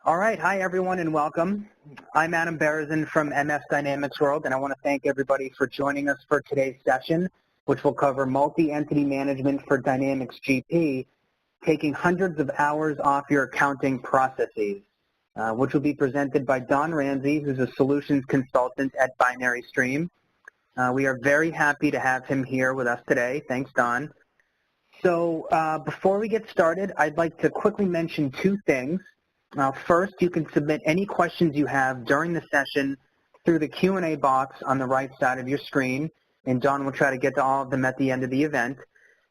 All right. Hi, everyone, and welcome. I'm Adam Berezin from MS Dynamics World, and I want to thank everybody for joining us for today's session, which will cover multi-entity management for Dynamics GP, taking hundreds of hours off your accounting processes, which will be presented by Don Ramsey, who's a solutions consultant at Binary Stream. We are very happy to have him here with us today. Thanks, Don. So before we get started, I'd like to quickly mention two things. First, you can submit any questions you have during the session through the Q&A box on the right side of your screen, and Don will try to get to all of them at the end of the event.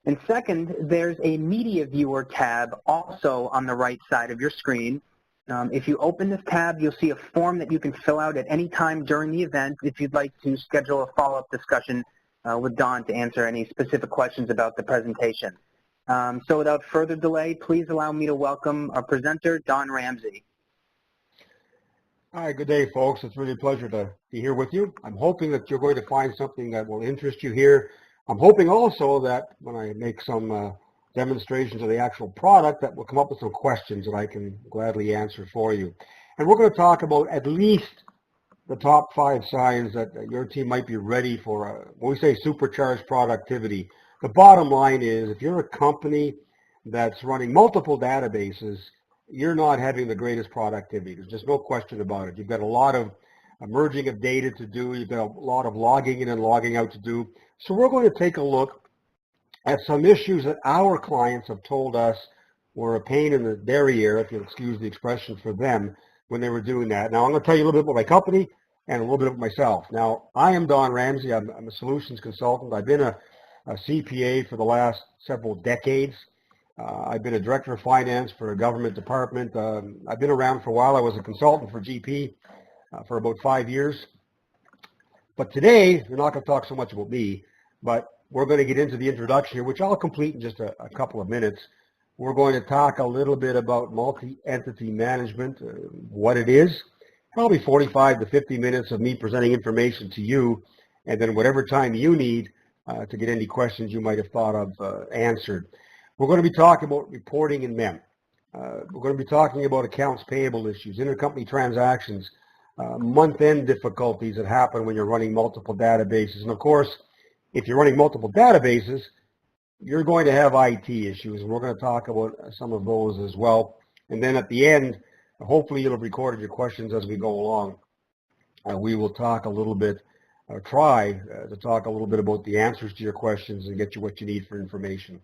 And second, there's a Media Viewer tab also on the right side of your screen. If you open this tab, you'll see a form that you can fill out at any time during the event if you'd like to schedule a follow-up discussion with Don to answer any specific questions about the presentation. So without further delay, please allow me to welcome our presenter, Don Ramsey. Hi, good day, folks. It's really a pleasure to be here with you. I'm hoping that you're going to find something that will interest you here. I'm hoping also that when I make some demonstrations of the actual product, that we'll come up with some questions that I can gladly answer for you. And we're going to talk about at least the top 5 signs that your team might be ready for, when we say supercharged productivity. The bottom line is, if you're a company that's running multiple databases, you're not having the greatest productivity. There's just no question about it. You've got a lot of merging of data to do. You've got a lot of logging in and logging out to do. So we're going to take a look at some issues that our clients have told us were a pain in the derriere, if you'll excuse the expression, for them when they were doing that. Now, I'm going to tell you a little bit about my company and a little bit about myself. Now, I am Don Ramsey. I'm a solutions consultant. I've been a CPA for the last several decades. I've been a director of finance for a government department. I've been around for a while. I was a consultant for GP for about 5 years. But today, we're not going to talk so much about me, but we're going to get into the introduction here, which I'll complete in just a couple of minutes. We're going to talk a little bit about multi-entity management, what it is, probably 45 to 50 minutes of me presenting information to you, and then whatever time you need to get any questions you might have thought of answered. We're going to be talking about reporting in MEM. We're going to be talking about accounts payable issues, intercompany transactions, month-end difficulties that happen when you're running multiple databases. And of course, if you're running multiple databases, you're going to have IT issues. And we're going to talk about some of those as well. And then at the end, hopefully you'll have recorded your questions as we go along. We will talk a little bit try to talk a little bit about the answers to your questions and get you what you need for information.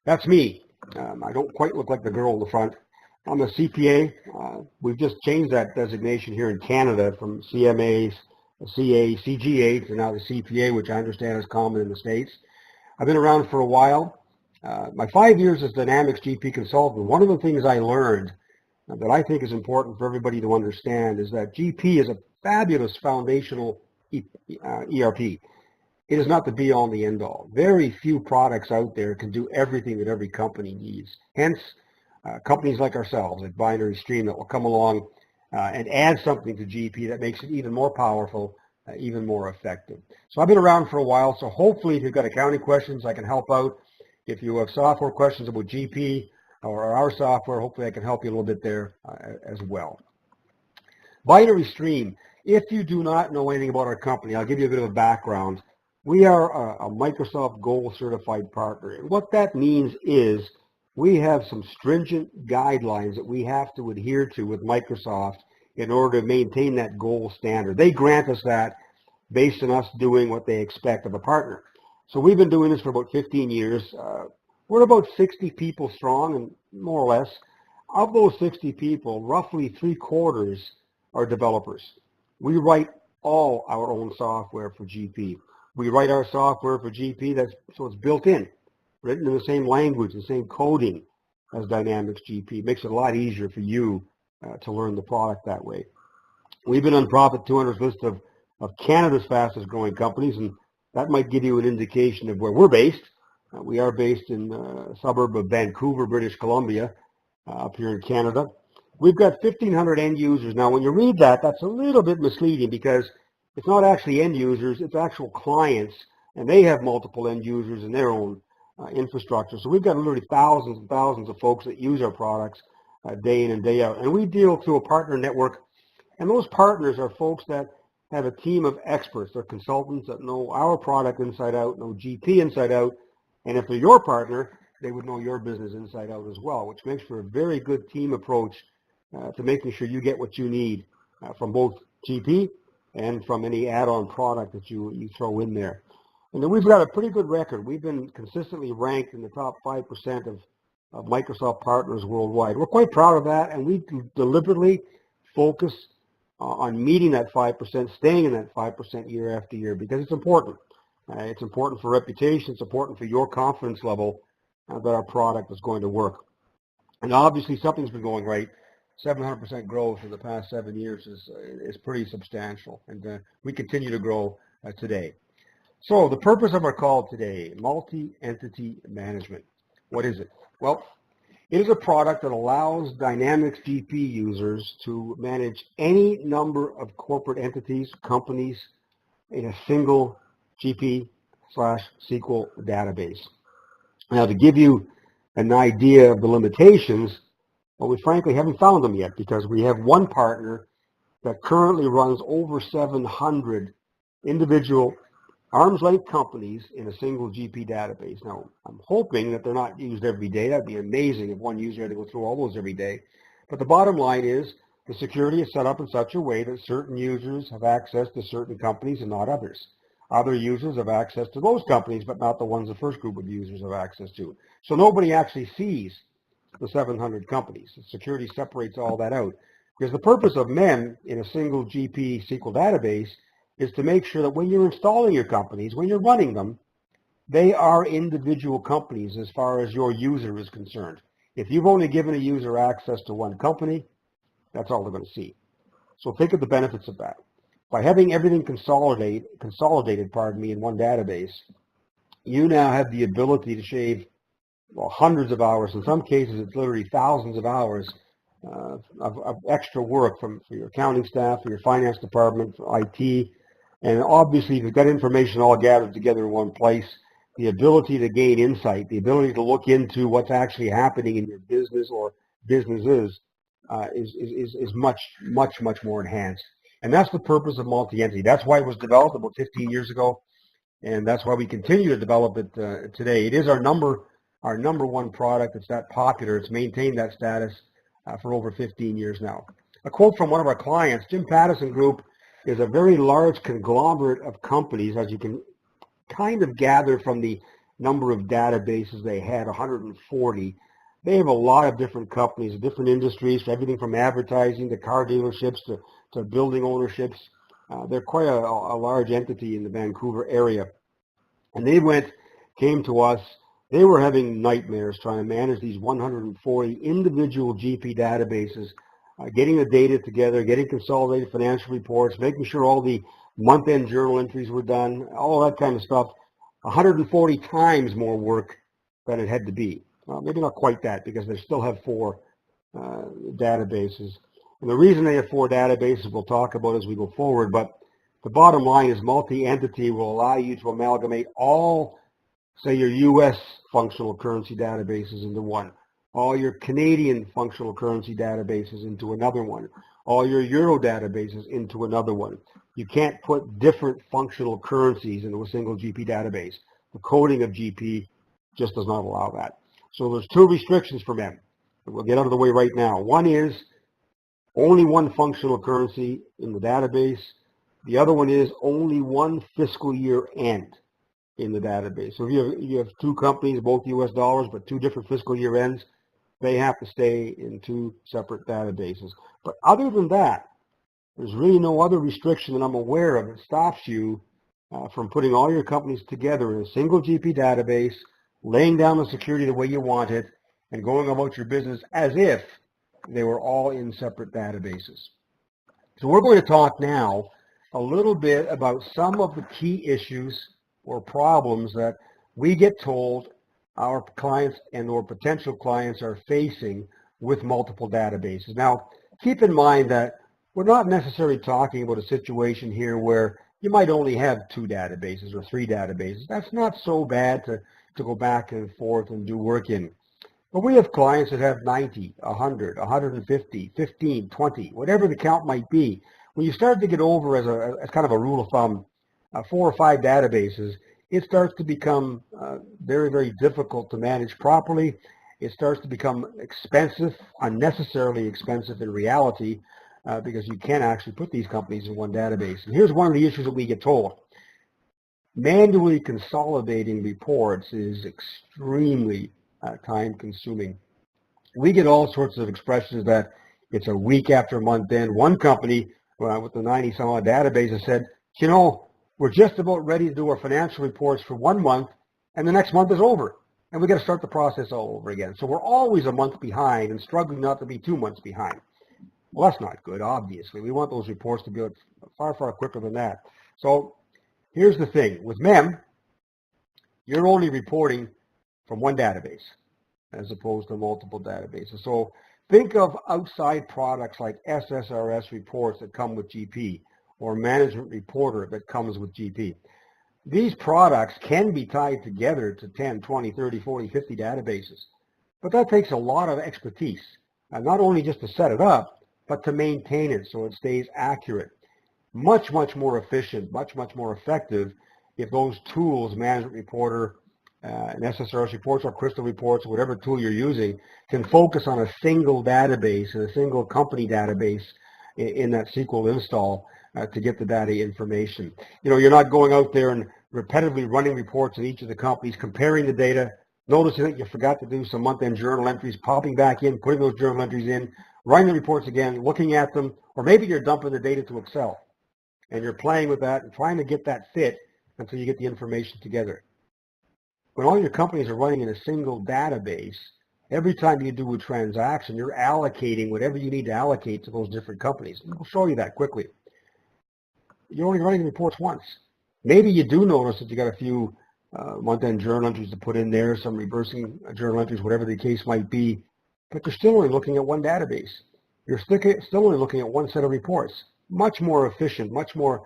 That's me. I don't quite look like the girl in the front. I'm a CPA. We've just changed that designation here in Canada from CMA, CA, CGA to now the CPA, which I understand is common in the States. I've been around for a while. My 5 years as Dynamics GP consultant, one of the things I learned that I think is important for everybody to understand is that GP is a fabulous foundational ERP. It is not the be-all and the end-all. Very few products out there can do everything that every company needs. Hence, companies like ourselves, like Binary Stream, that will come along and add something to GP that makes it even more powerful, even more effective. So I've been around for a while, so hopefully if you've got accounting questions, I can help out. If you have software questions about GP or our software, hopefully I can help you a little bit there as well. Binary Stream. If you do not know anything about our company, I'll give you a bit of a background. We are a Microsoft Gold Certified partner. And what that means is we have some stringent guidelines that we have to adhere to with Microsoft in order to maintain that gold standard. They grant us that based on us doing what they expect of a partner. So we've been doing this for about 15 years. We're about 60 people strong, and more or less. Of those 60 people, roughly 3/4 are developers. We write all our own software for GP. We write our software for GP, so it's built in, written in the same language, the same coding as Dynamics GP. It makes it a lot easier for you to learn the product that way. We've been on Profit 200's list of Canada's fastest growing companies, and that might give you an indication of where we're based. We are based in a suburb of Vancouver, British Columbia, up here in Canada. We've got 1,500 end users. Now, when you read that, that's a little bit misleading because it's not actually end users, it's actual clients, and they have multiple end users in their own infrastructure. So we've got literally thousands and thousands of folks that use our products day in and day out. And we deal through a partner network, and those partners are folks that have a team of experts. They're consultants that know our product inside out, know GP inside out, and if they're your partner, they would know your business inside out as well, which makes for a very good team approach to making sure you get what you need from both GP and from any add-on product that you throw in there. And then we've got a pretty good record. We've been consistently ranked in the top 5% of Microsoft partners worldwide. We're quite proud of that, and we deliberately focus on meeting that 5%, staying in that 5% year after year, because it's important. It's important for reputation. It's important for your confidence level that our product is going to work. And obviously, something's been going right. 700% growth in the past 7 years is pretty substantial, and we continue to grow today. So the purpose of our call today, multi-entity management. What is it? Well, it is a product that allows Dynamics GP users to manage any number of corporate entities, companies, in a single GP/SQL database. Now, to give you an idea of the limitations, well, we frankly haven't found them yet, because we have one partner that currently runs over 700 individual arm's-length companies in a single GP database. Now, I'm hoping that they're not used every day. That'd be amazing if one user had to go through all those every day. But the bottom line is the security is set up in such a way that certain users have access to certain companies and not others. Other users have access to those companies, but not the ones the first group of users have access to. So nobody actually sees the 700 companies. The security separates all that out. Because the purpose of MEM in a single GP SQL database is to make sure that when you're installing your companies, when you're running them, they are individual companies as far as your user is concerned. If you've only given a user access to one company, that's all they're going to see. So think of the benefits of that. By having everything consolidated, in one database, you now have the ability to shave hundreds of hours. In some cases, it's literally thousands of hours of extra work for your accounting staff, for your finance department, for IT. And obviously, if you've got information all gathered together in one place, the ability to gain insight, the ability to look into what's actually happening in your business or businesses is much, much, much more enhanced. And that's the purpose of multi-entity. That's why it was developed about 15 years ago, and that's why we continue to develop it today. It is our number one product. It's that popular. It's maintained that status for over 15 years now. A quote from one of our clients, Jim Pattison Group, is a very large conglomerate of companies, as you can kind of gather from the number of databases they had, 140. They have a lot of different companies, different industries, everything from advertising to car dealerships to building ownerships. They're quite a large entity in the Vancouver area. And they came to us. They were having nightmares trying to manage these 140 individual GP databases, getting the data together, getting consolidated financial reports, making sure all the month-end journal entries were done, all that kind of stuff. 140 times more work than it had to be. Well, maybe not quite that, because they still have 4 databases. And the reason they have 4 databases we'll talk about as we go forward, but the bottom line is multi-entity will allow you to amalgamate all, say, your U.S. functional currency databases into one, all your Canadian functional currency databases into another one, all your Euro databases into another one. You can't put different functional currencies into a single GP database. The coding of GP just does not allow that. So there's 2 restrictions for MEM that we'll get out of the way right now. One is only one functional currency in the database. The other one is only one fiscal year end in the database. So if you have 2 companies, both US dollars, but 2 different fiscal year ends, they have to stay in 2 separate databases. But other than that, there's really no other restriction that I'm aware of that stops you from putting all your companies together in a single GP database, laying down the security the way you want it, and going about your business as if they were all in separate databases. So we're going to talk now a little bit about some of the key issues or problems that we get told our clients and or potential clients are facing with multiple databases. Now, keep in mind that we're not necessarily talking about a situation here where you might only have 2 databases or 3 databases. That's not so bad to go back and forth and do work in. But we have clients that have 90, 100, 150, 15, 20, whatever the count might be. When you start to get over as kind of a rule of thumb, 4 or 5 databases, it starts to become very, very difficult to manage properly. It starts to become expensive, unnecessarily expensive in reality, because you can't actually put these companies in one database. And here's one of the issues that we get told. Manually consolidating reports is extremely time-consuming. We get all sorts of expressions that it's a week after a month end. One company with the 90-some-odd databases said, you know, we're just about ready to do our financial reports for 1 month, and the next month is over, and we got to start the process all over again. So we're always a month behind and struggling not to be 2 months behind. Well, that's not good, obviously. We want those reports to be far, far quicker than that. So here's the thing. With MEM, you're only reporting from one database as opposed to multiple databases. So think of outside products like SSRS reports that come with GP or Management Reporter that comes with GP. These products can be tied together to 10, 20, 30, 40, 50 databases. But that takes a lot of expertise, not only just to set it up, but to maintain it so it stays accurate. Much, much more efficient, much, much more effective if those tools, Management Reporter, and SSRS reports or Crystal reports, or whatever tool you're using, can focus on a single database and a single company database in that SQL install to get the data information. You know, you're not going out there and repetitively running reports in each of the companies, comparing the data, noticing that you forgot to do some month-end journal entries, popping back in, putting those journal entries in, running the reports again, looking at them, or maybe you're dumping the data to Excel and you're playing with that and trying to get that fit until you get the information together. When all your companies are running in a single database, every time you do a transaction, you're allocating whatever you need to allocate to those different companies. And we'll show you that quickly. You're only running the reports once. Maybe you do notice that you got a few month-end journal entries to put in there, some reversing journal entries, whatever the case might be, but you're still only looking at one database. You're still only looking at one set of reports. Much more efficient, much more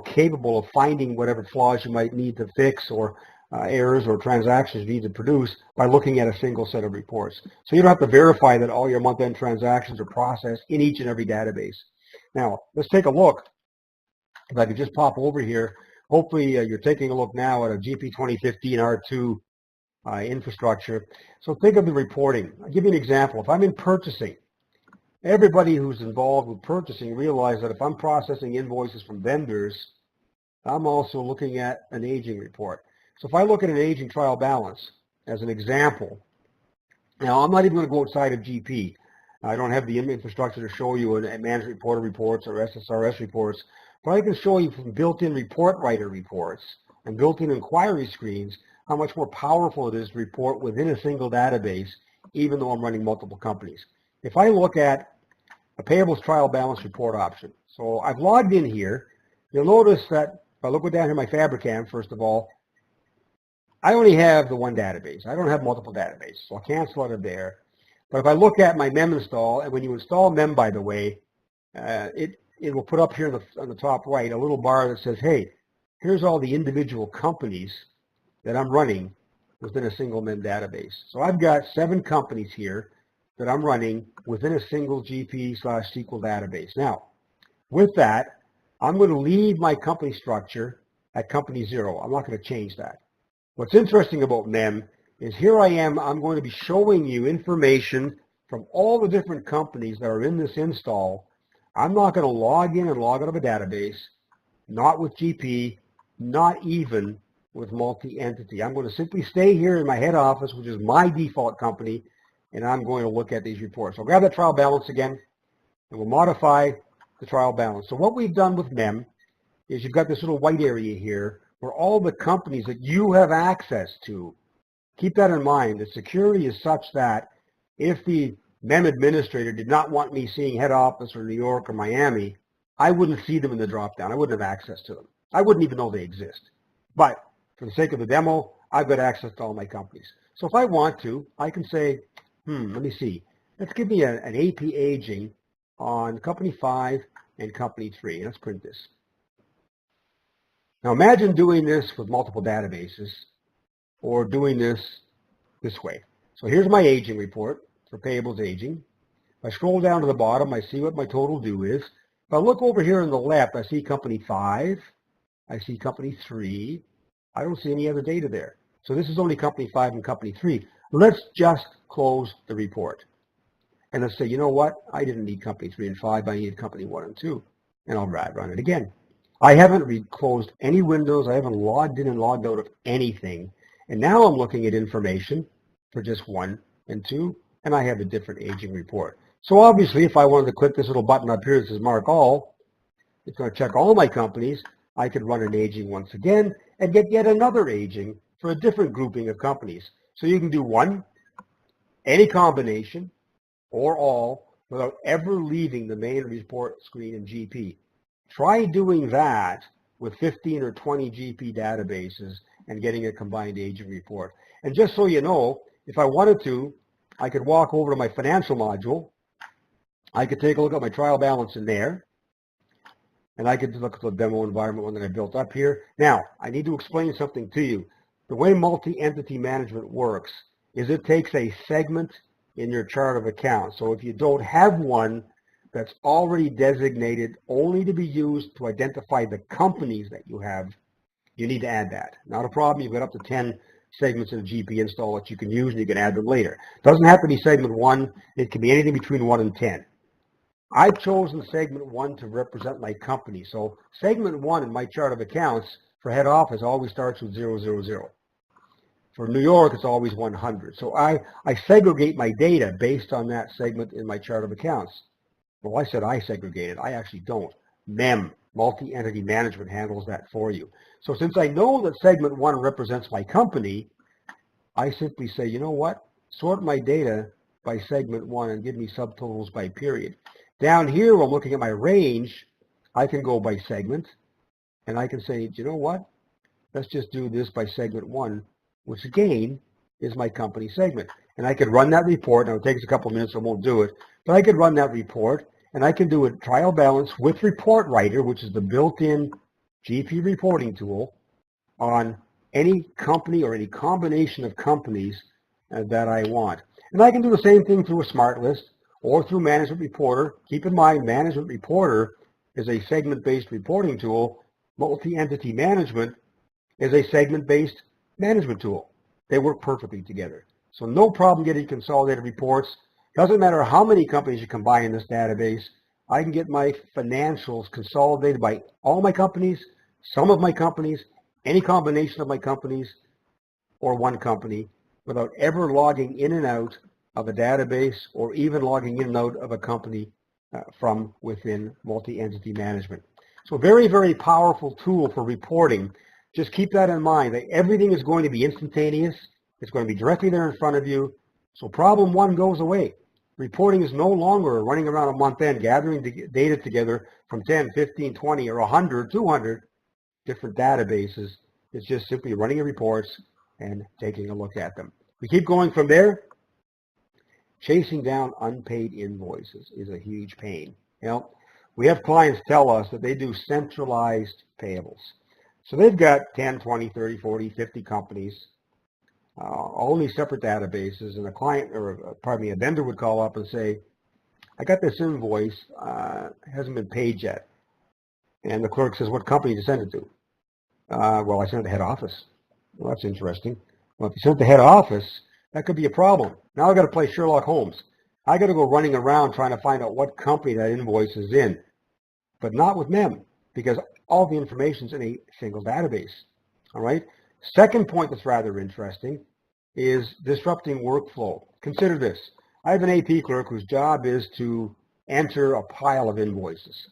capable of finding whatever flaws you might need to fix or errors or transactions you need to produce by looking at a single set of reports. So you don't have to verify that all your month-end transactions are processed in each and every database. Now, let's take a look. If I could just pop over here, hopefully you're taking a look now at a GP 2015 R2 infrastructure. So think of the reporting. I'll give you an example. If I'm in purchasing, everybody who's involved with purchasing realize that if I'm processing invoices from vendors, I'm also looking at an aging report. So if I look at an aging trial balance as an example, now I'm not even going to go outside of GP. I don't have the infrastructure to show you a Management Reporter reports or SSRS reports, but I can show you from built-in report writer reports and built-in inquiry screens how much more powerful it is to report within a single database, even though I'm running multiple companies. If I look at a payables trial balance report option, so I've logged in here, you'll notice that if I look down here in my Fabricam, first of all, I only have the one database. I don't have multiple databases, so I'll cancel out of there. But if I look at my MEM install, and when you install MEM, by the way, it will put up here on the top right a little bar that says, hey, here's all the individual companies that I'm running within a single MEM database. So I've got 7 companies here that I'm running within a single GP/SQL database. Now, with that, I'm going to leave my company structure at company 0. I'm not going to change that. What's interesting about MEM is here I am, I'm going to be showing you information from all the different companies that are in this install. I'm not going to log in and log out of a database, not with GP, not even with multi-entity. I'm going to simply stay here in my head office, which is my default company, and I'm going to look at these reports. So I'll grab that trial balance again, and we'll modify the trial balance. So what we've done with MEM is you've got this little white area here where all the companies that you have access to. Keep that in mind. The security is such that if the MEM administrator did not want me seeing head office or New York or Miami, I wouldn't see them in the drop-down. I wouldn't have access to them. I wouldn't even know they exist. But for the sake of the demo, I've got access to all my companies. So if I want to, I can say, let me see. Let's give me an AP aging on company 5 and company 3. Let's print this. Now imagine doing this with multiple databases or doing this way. So here's my aging report for payables aging. If I scroll down to the bottom, I see what my total due is. If I look over here on the left, I see company 5. I see company 3. I don't see any other data there. So this is only company 5 and company 3. Let's just close the report. And let's say, you know what? I didn't need company 3 and 5. I needed company 1 and 2. And I'll run it again. I haven't closed any windows. I haven't logged in and logged out of anything. And now I'm looking at information for just 1 and 2. And I have a different aging report. So obviously, if I wanted to click this little button up here that says Mark All, it's going to check all my companies. I could run an aging once again and get yet another aging for a different grouping of companies. So you can do one, any combination, or all without ever leaving the main report screen in GP. Try doing that with 15 or 20 GP databases and getting a combined aging report. And just so you know, if I wanted to, I could walk over to my financial module. I could take a look at my trial balance in there. And I could look at the demo environment one that I built up here. Now, I need to explain something to you. The way multi-entity management works is it takes a segment in your chart of accounts. So if you don't have one that's already designated only to be used to identify the companies that you have, you need to add that. Not a problem. You've got up to 10 segments in a GP install that you can use, and you can add them later. Doesn't have to be segment 1. It can be anything between 1 and 10. I've chosen segment 1 to represent my company. So segment 1 in my chart of accounts for head office always starts with 000. For New York, it's always 100. So I segregate my data based on that segment in my chart of accounts. Well, I said I segregated. I actually don't. MEM, multi-entity management, handles that for you. So since I know that segment 1 represents my company, I simply say, you know what? Sort my data by segment 1 and give me subtotals by period. Down here, when I'm looking at my range, I can go by segment, and I can say, you know what? Let's just do this by segment 1, which again is my company segment. And I could run that report. Now, it takes a couple of minutes, so I won't do it. But I could run that report, and I can do a trial balance with Report Writer, which is the built-in GP reporting tool, on any company or any combination of companies that I want. And I can do the same thing through a smart list or through Management Reporter. Keep in mind, Management Reporter is a segment-based reporting tool. Multi-entity management is a segment-based management tool. They work perfectly together. So no problem getting consolidated reports. Doesn't matter how many companies you combine in this database. I can get my financials consolidated by all my companies, some of my companies, any combination of my companies, or one company without ever logging in and out of a database or even logging in and out of a company from within multi-entity management. So very, very powerful tool for reporting. Just keep that in mind, that everything is going to be instantaneous. It's going to be directly there in front of you. So problem 1 goes away. Reporting is no longer running around a month end, gathering the data together from 10, 15, 20, or 100, 200 different databases. It's just simply running your reports and taking a look at them. We keep going from there. Chasing down unpaid invoices is a huge pain. You know, we have clients tell us that they do centralized payables. So they've got 10, 20, 30, 40, 50 companies, only separate databases, and a client, or pardon me, a vendor would call up and say, I got this invoice, hasn't been paid yet. And the clerk says, what company did you send it to? Well, I sent it to head office. Well, that's interesting. Well, if you sent it to head office, that could be a problem. Now I've got to play Sherlock Holmes. I got to go running around trying to find out what company that invoice is in, but not with MEM, because all the information's in a single database. All right. Second point that's rather interesting is disrupting workflow. Consider this. I have an AP clerk whose job is to enter a pile of invoices.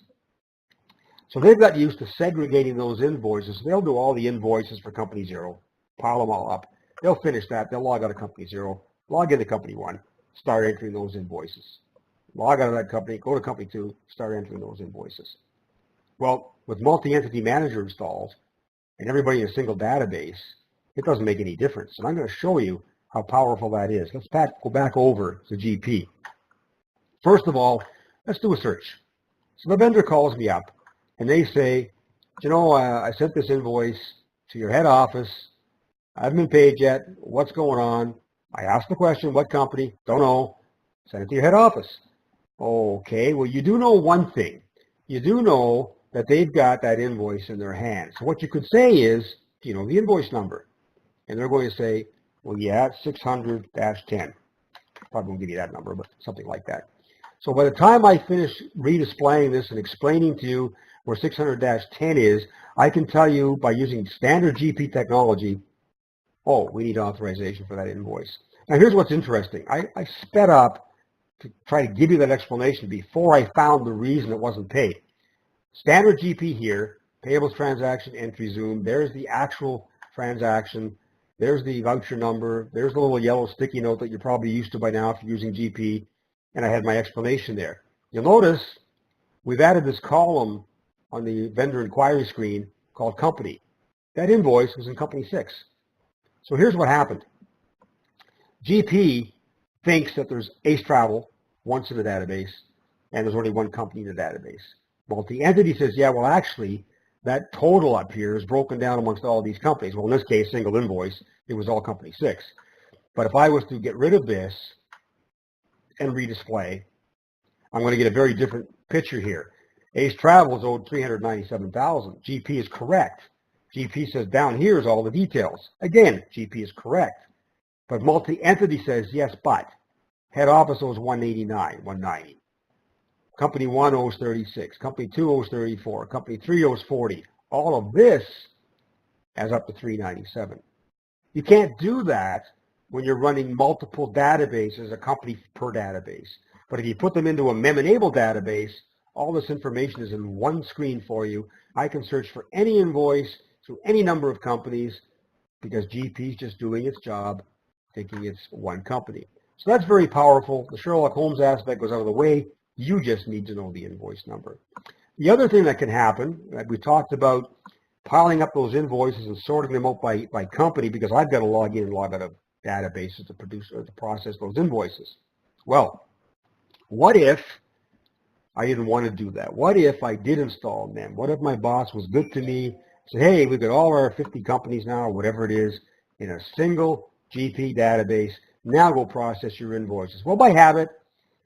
So they've got used to segregating those invoices. They'll do all the invoices for company 0, pile them all up. They'll finish that. They'll log out of company 0, log into company 1, start entering those invoices. Log out of that company, go to company 2, start entering those invoices. Well, with multi-entity manager installed and everybody in a single database, it doesn't make any difference. And I'm going to show you how powerful that is. Let's go back over to GP. First of all, let's do a search. So the vendor calls me up and they say, you know, I sent this invoice to your head office. I haven't been paid yet. What's going on? I asked the question, what company? Don't know. Send it to your head office. Okay, well, you do know one thing. You do know that they've got that invoice in their hands. So what you could say is, do you know the invoice number? And they're going to say, well, yeah, it's 600-10. Probably won't give you that number, but something like that. So by the time I finish redisplaying this and explaining to you where 600-10 is, I can tell you by using standard GP technology, oh, we need authorization for that invoice. Now here's what's interesting. I sped up to try to give you that explanation before I found the reason it wasn't paid. Standard GP here, payables transaction entry zoom, there's the actual transaction, there's the voucher number, there's the little yellow sticky note that you're probably used to by now if you're using GP, and I had my explanation there. You'll notice we've added this column on the vendor inquiry screen called company. That invoice was in company 6. So here's what happened. GP thinks that there's Ace Travel once in the database, and there's only one company in the database. Multi-entity says, yeah, well, actually, that total up here is broken down amongst all these companies. Well, in this case, single invoice, it was all company 6. But if I was to get rid of this and redisplay, I'm going to get a very different picture here. Ace Travel is owed $397,000. GP is correct. GP says down here is all the details. Again, GP is correct. But multi-entity says, yes, but head office owes $189, $190. Company 1 owes 36. Company 2 owes 34. Company 3 owes 40. All of this adds up to 397. You can't do that when you're running multiple databases, a company per database. But if you put them into a mem-enabled database, all this information is in one screen for you. I can search for any invoice through any number of companies because GP is just doing its job, thinking it's one company. So that's very powerful. The Sherlock Holmes aspect goes out of the way. You just need to know the invoice number. The other thing that can happen, we talked about piling up those invoices and sorting them out by company because I've got to log in and log out of databases to produce or to process those invoices. Well, what if I didn't want to do that? What if I did install them? What if my boss was good to me, said, hey, we've got all our 50 companies now, or whatever it is, in a single GP database. Now go process your invoices. Well, by habit,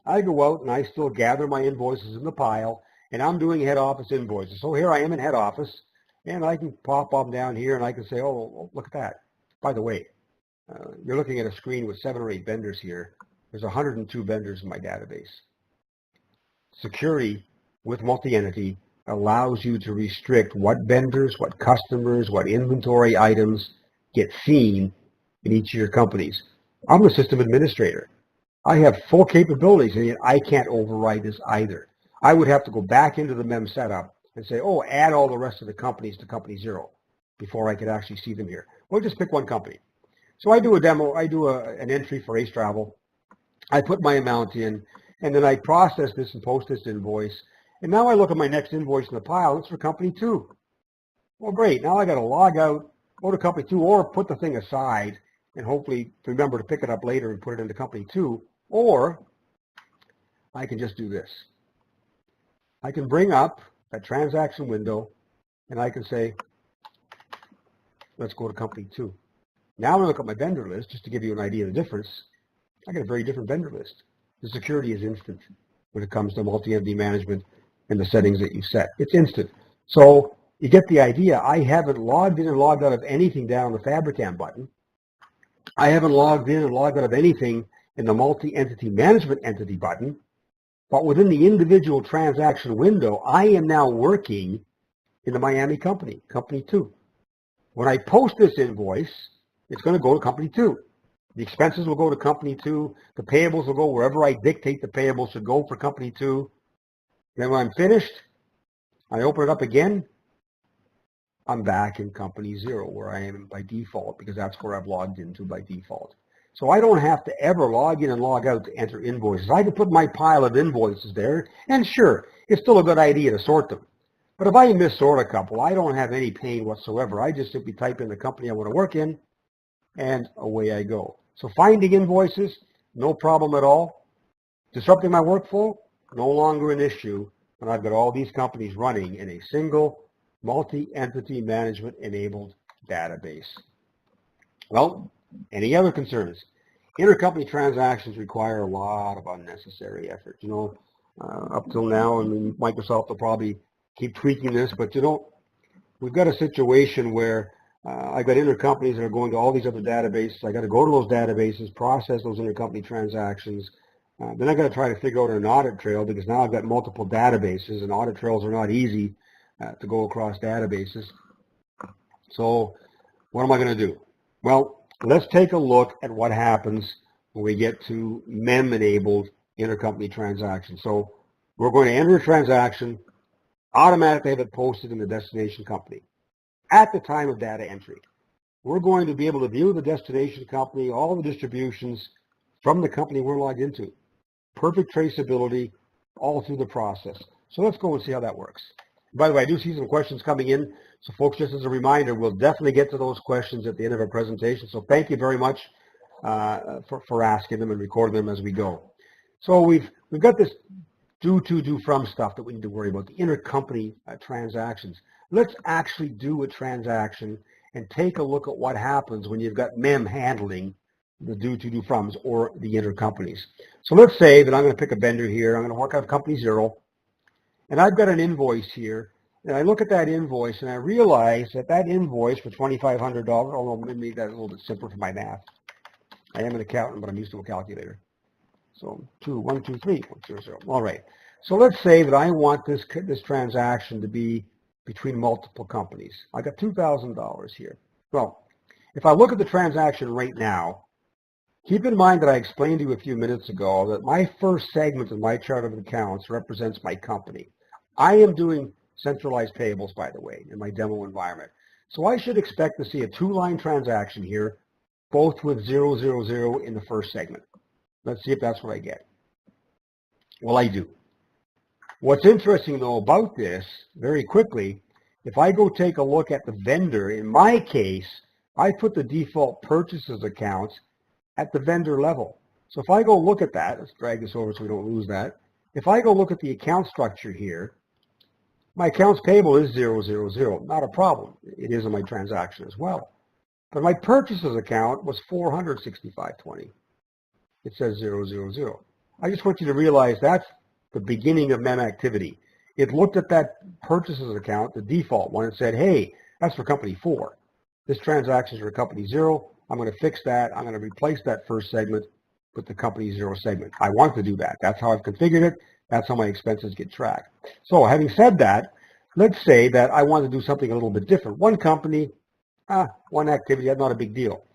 I go out and I still gather my invoices in the pile, and I'm doing head office invoices. So here I am in head office, and I can pop them down here, and I can say, oh, look at that. By the way, you're looking at a screen with 7 or 8 vendors here. There's 102 vendors in my database. Security with multi-entity allows you to restrict what vendors, what customers, what inventory items get seen in each of your companies. I'm the system administrator. I have full capabilities, and yet I can't override this either. I would have to go back into the MEM setup and say, oh, add all the rest of the companies to company 0 before I could actually see them here. Well, just pick one company. So I do a demo. I do an entry for Ace Travel. I put my amount in, and then I process this and post this invoice. And now I look at my next invoice in the pile. It's for company 2. Well, great. Now I got to log out, go to company 2, or put the thing aside and hopefully remember to pick it up later and put it into company 2. Or I can just do this. I can bring up that transaction window, and I can say, let's go to company 2. Now I'm going to look at my vendor list, just to give you an idea of the difference. I got a very different vendor list. The security is instant when it comes to multi-entity management and the settings that you set. It's instant. So you get the idea. I haven't logged in and logged out of anything down on the Fabricam button. I haven't logged in and logged out of anything in the multi-entity management entity button. But within the individual transaction window, I am now working in the Miami company, company 2. When I post this invoice, it's going to go to company 2. The expenses will go to company 2. The payables will go wherever I dictate the payables should go for company 2. Then when I'm finished, I open it up again. I'm back in company 0 where I am by default because that's where I've logged into by default. So I don't have to ever log in and log out to enter invoices. I can put my pile of invoices there, and sure, it's still a good idea to sort them. But if I missort a couple, I don't have any pain whatsoever. I just simply type in the company I want to work in, and away I go. So finding invoices, no problem at all. Disrupting my workflow, no longer an issue when I've got all these companies running in a single multi-entity management enabled database. Well, any other concerns? Intercompany transactions require a lot of unnecessary effort. You know, up till now, I mean, Microsoft will probably keep tweaking this, but you know, we've got a situation where I've got intercompanies that are going to all these other databases. I got to go to those databases, process those intercompany transactions. Then I got to try to figure out an audit trail because now I've got multiple databases, and audit trails are not easy to go across databases. So what am I going to do? Well, let's take a look at what happens when we get to MEM-enabled intercompany transactions. So we're going to enter a transaction, automatically have it posted in the destination company at the time of data entry. We're going to be able to view the destination company, all the distributions from the company we're logged into. Perfect traceability all through the process. So let's go and see how that works. By the way, I do see some questions coming in. So folks, just as a reminder, we'll definitely get to those questions at the end of our presentation. So thank you very much for asking them and recording them as we go. So we've got this do from stuff that we need to worry about, the intercompany transactions. Let's actually do a transaction and take a look at what happens when you've got MEM handling the do froms or the intercompanies. So let's say that I'm going to pick a vendor here. I'm going to work out company 0, and I've got an invoice here. And I look at that invoice and I realize that that invoice for $2,500, although maybe that's a little bit simpler for my math. I am an accountant, but I'm used to a calculator. So 1, 2, 3, 1, 0, 0. All right. So let's say that I want this transaction to be between multiple companies. I got $2,000 here. Well, if I look at the transaction right now, keep in mind that I explained to you a few minutes ago that my first segment of my chart of accounts represents my company. I am doing centralized payables, by the way, in my demo environment. So I should expect to see a 2-line transaction here, both with 0, 0, 0 in the first segment. Let's see if that's what I get. Well, I do. What's interesting, though, about this, very quickly, if I go take a look at the vendor, in my case, I put the default purchases account at the vendor level. So if I go look at that, let's drag this over so we don't lose that. If I go look at the account structure here, my accounts payable is 0, 0, 0. Not a problem. It is in my transaction as well. But my purchases account was $465.20. It says 0, 0, 0. I just want you to realize that's the beginning of MEM activity. It looked at that purchases account, the default one, and said, hey, that's for company 4. This transaction is for company 0. I'm going to fix that. I'm going to replace that first segment with the company 0 segment. I want to do that. That's how I've configured it. That's how my expenses get tracked. So having said that, let's say that I want to do something a little bit different. One company, one activity, that's not a big deal.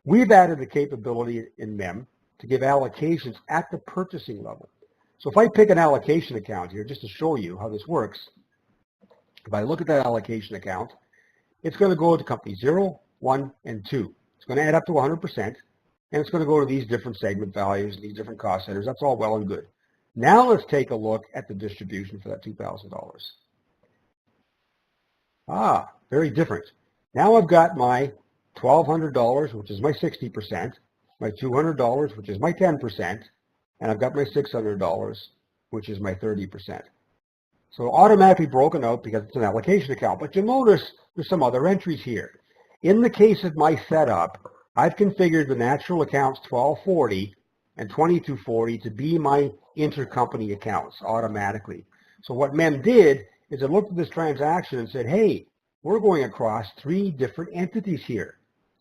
We've added the capability in MEM to give allocations at the purchasing level. So if I pick an allocation account here, just to show you how this works, if I look at that allocation account, it's going to go to company 0, 1, and 2. It's going to add up to 100%, and it's going to go to these different segment values, these different cost centers. That's all well and good. Now let's take a look at the distribution for that $2,000. Very different. Now I've got my $1,200, which is my 60%, my $200, which is my 10%, and I've got my $600, which is my 30%. So automatically broken out because it's an allocation account. But you'll notice there's some other entries here. In the case of my setup, I've configured the natural accounts 1240 and 2240 to be my intercompany accounts automatically. So what MEM did is it looked at this transaction and said, hey, we're going across 3 different entities here,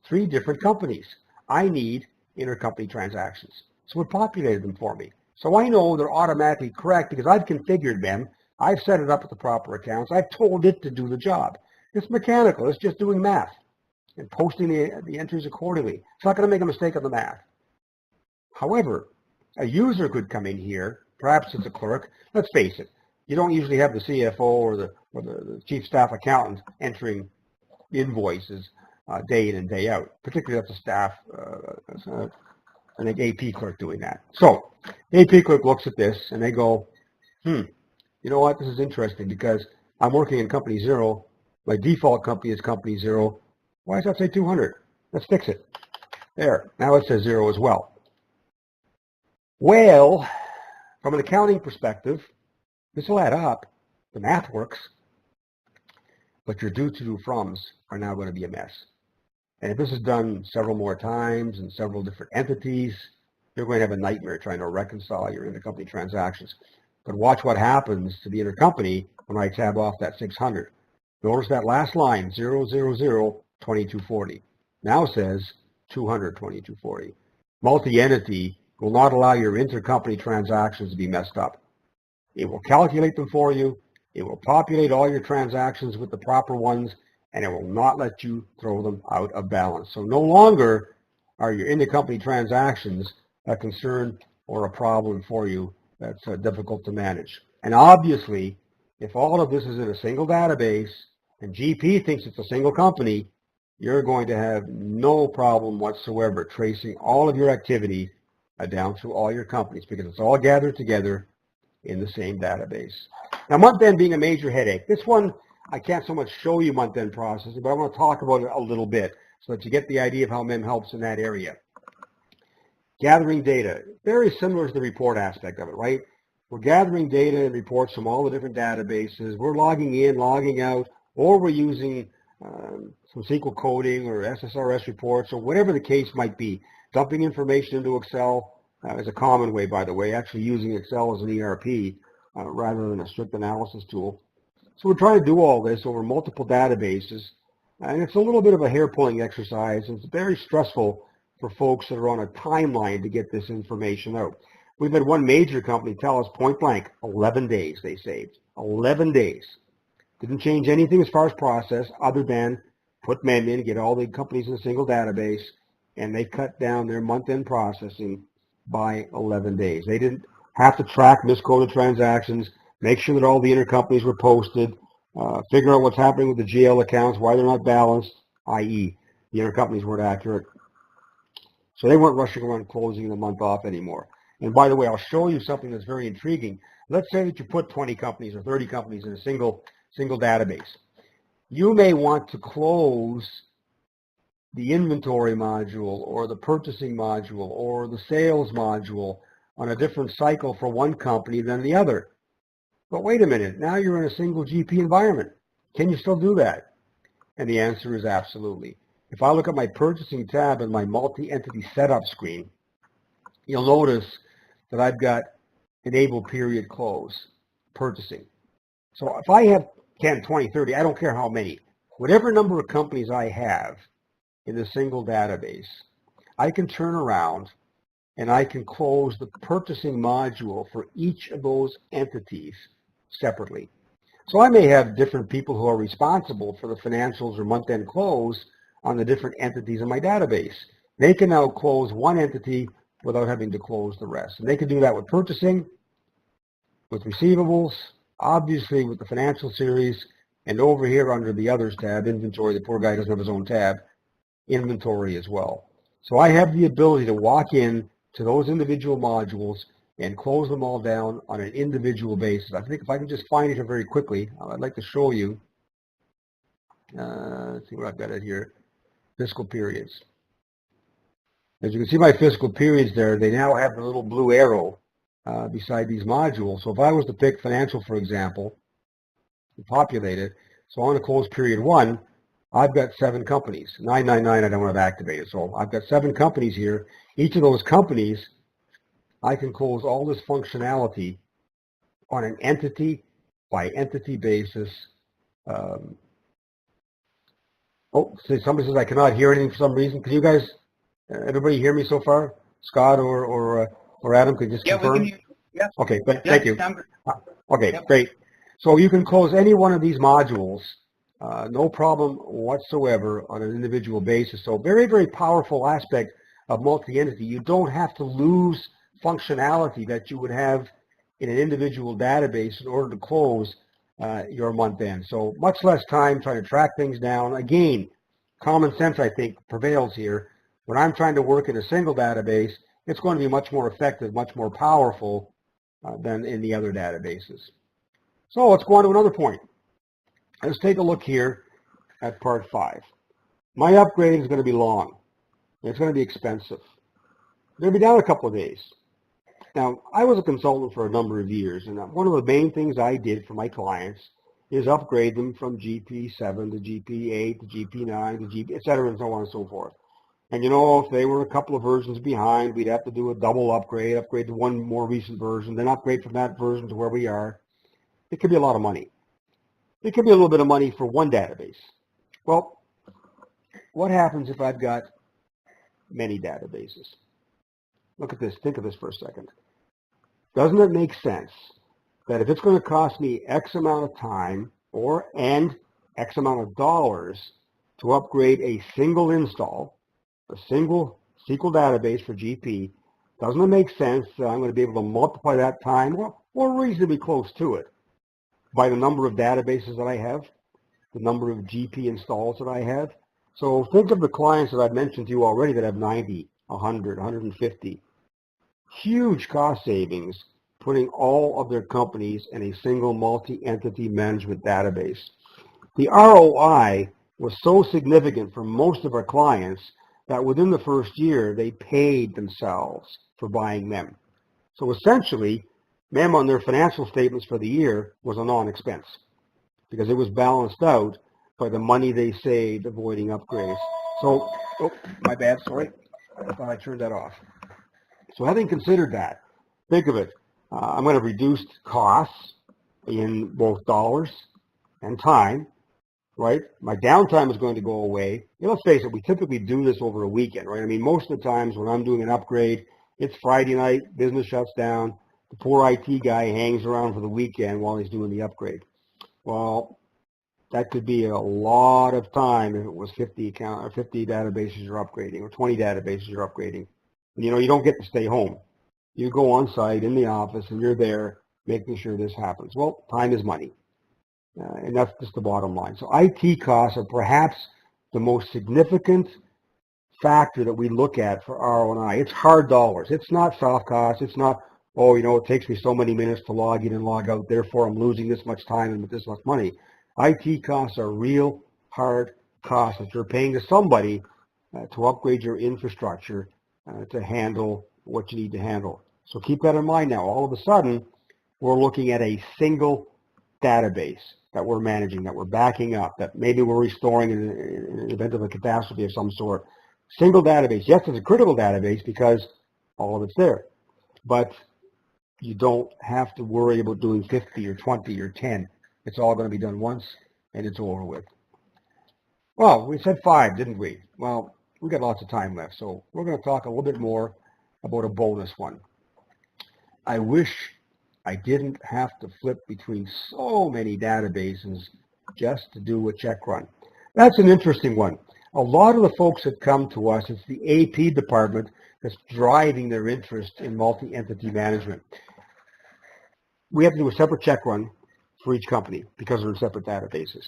3 different companies. I need intercompany transactions. So it populated them for me. So I know they're automatically correct because I've configured them. I've set it up with the proper accounts. I've told it to do the job. It's mechanical. It's just doing math and posting the entries accordingly. It's not going to make a mistake on the math. However, a user could come in here, perhaps it's a clerk. Let's face it, you don't usually have the CFO or the chief staff accountant entering invoices day in and day out. Particularly that's a staff, an AP clerk doing that. So the AP clerk looks at this and they go, you know what, this is interesting because I'm working in company 0. My default company is company 0. Why does that say 200? Let's fix it. There, now it says 0 as well. Well, from an accounting perspective, this will add up. The math works. But your do-to-do-froms are now going to be a mess. And if this is done several more times in several different entities, you're going to have a nightmare trying to reconcile your intercompany transactions. But watch what happens to the intercompany when I tab off that 600. Notice that last line, 0002240, now says 2002240. Multi-entity will not allow your intercompany transactions to be messed up. It will calculate them for you. It will populate all your transactions with the proper ones, and it will not let you throw them out of balance. So no longer are your intercompany transactions a concern or a problem for you that's difficult to manage. And obviously, if all of this is in a single database and GP thinks it's a single company, you're going to have no problem whatsoever tracing all of your activity down through all your companies because it's all gathered together in the same database. Now, month-end being a major headache. This one, I can't so much show you month-end processing, but I want to talk about it a little bit so that you get the idea of how MEM helps in that area. Gathering data, very similar to the report aspect of it, right? We're gathering data and reports from all the different databases. We're logging in, logging out, or we're using some SQL coding or SSRS reports or whatever the case might be. Dumping information into Excel is a common way, by the way, actually using Excel as an ERP rather than a strict analysis tool. So we're trying to do all this over multiple databases, and it's a little bit of a hair-pulling exercise. It's very stressful for folks that are on a timeline to get this information out. We've had one major company tell us point blank, 11 days they saved. 11 days. Didn't change anything as far as process other than put MEM in, get all the companies in a single database, and they cut down their month-end processing by 11 days. They didn't have to track miscoded transactions, make sure that all the intercompanies were posted, figure out what's happening with the GL accounts, why they're not balanced, i.e. the intercompanies weren't accurate. So they weren't rushing around closing the month off anymore. And by the way, I'll show you something that's very intriguing. Let's say that you put 20 companies or 30 companies in a single database. You may want to close the inventory module or the purchasing module or the sales module on a different cycle for one company than the other. But wait a minute, now you're in a single GP environment. Can you still do that? And the answer is absolutely. If I look at my purchasing tab in my multi-entity setup screen, you'll notice that I've got enable period close, purchasing. So if I have 10, 20, 30, I don't care how many, whatever number of companies I have in a single database, I can turn around and I can close the purchasing module for each of those entities separately. So I may have different people who are responsible for the financials or month-end close on the different entities in my database. They can now close one entity without having to close the rest. And they can do that with purchasing, with receivables, obviously with the financial series, and over here under the others tab, inventory, the poor guy doesn't have his own tab, inventory as well. So I have the ability to walk in to those individual modules and close them all down on an individual basis. I think if I can just find it here very quickly, I'd like to show you. Let's see what I've got it here. Fiscal periods. As you can see my fiscal periods there, they now have the little blue arrow beside these modules. So if I was to pick financial, for example, and populate it, so I want to close period 1, I've got 7 companies. 999 I don't have activated. So I've got 7 companies here. Each of those companies, I can close all this functionality on an entity by entity basis. Somebody says I cannot hear anything for some reason. Can you guys, everybody hear me so far? Scott or Adam, could you just confirm? We can hear you. Yeah. Okay, thank you. Okay, Yep. Great. So you can close any one of these modules, no problem whatsoever on an individual basis. So very, very powerful aspect of multi-entity. You don't have to lose functionality that you would have in an individual database in order to close your month end. So much less time trying to track things down. Again, common sense, I think, prevails here. When I'm trying to work in a single database, it's going to be much more effective, much more powerful than in the other databases. So let's go on to another point. Let's take a look here at part 5. My upgrade is going to be long. It's going to be expensive. It's going to be down a couple of days. Now, I was a consultant for a number of years, and one of the main things I did for my clients is upgrade them from GP7 to GP8 to GP9 to GP, et cetera, and so on and so forth. And you know, if they were a couple of versions behind, we'd have to do a double upgrade to one more recent version, then upgrade from that version to where we are. It could be a lot of money. It could be a little bit of money for one database. Well, what happens if I've got many databases? Look at this. Think of this for a second. Doesn't it make sense that if it's going to cost me X amount of time and X amount of dollars to upgrade a single install, a single SQL database for GP, doesn't it make sense that I'm going to be able to multiply that time, or reasonably close to it, by the number of databases that I have, the number of GP installs that I have? So think of the clients that I've mentioned to you already that have 90, 100, 150. Huge cost savings putting all of their companies in a single multi-entity management database. The ROI was so significant for most of our clients that within the first year, they paid themselves for buying them. So essentially, MEM on their financial statements for the year was a non-expense because it was balanced out by the money they saved avoiding upgrades. So, oh, my bad, sorry. I thought I turned that off. So having considered that, think of it. I'm going to reduce costs in both dollars and time, right? My downtime is going to go away. You know, let's face it, we typically do this over a weekend, right? I mean, most of the times when I'm doing an upgrade, it's Friday night, business shuts down, the poor IT guy hangs around for the weekend while he's doing the upgrade. Well, that could be a lot of time if it was 50 databases you're upgrading or 20 databases you're upgrading. You know, you don't get to stay home. You go on site in the office and you're there making sure this happens. Well, time is money. And that's just the bottom line. So IT costs are perhaps the most significant factor that we look at for ROI. It's hard dollars. It's not soft costs. It's not, oh, you know, it takes me so many minutes to log in and log out, therefore I'm losing this much time and with this much money. IT costs are real hard costs that you're paying to somebody to upgrade your infrastructure to handle what you need to handle. So keep that in mind now. All of a sudden, we're looking at a single database that we're managing, that we're backing up, that maybe we're restoring in an event of a catastrophe of some sort. Single database. Yes, it's a critical database because all of it's there. But you don't have to worry about doing 50 or 20 or 10. It's all going to be done once, and it's over with. Well, we said 5, didn't we? Well, we got lots of time left, so we're going to talk a little bit more about a bonus one. I wish I didn't have to flip between so many databases just to do a check run. That's an interesting one. A lot of the folks that come to us, it's the AP department that's driving their interest in multi-entity management. We have to do a separate check run for each company because they're in separate databases.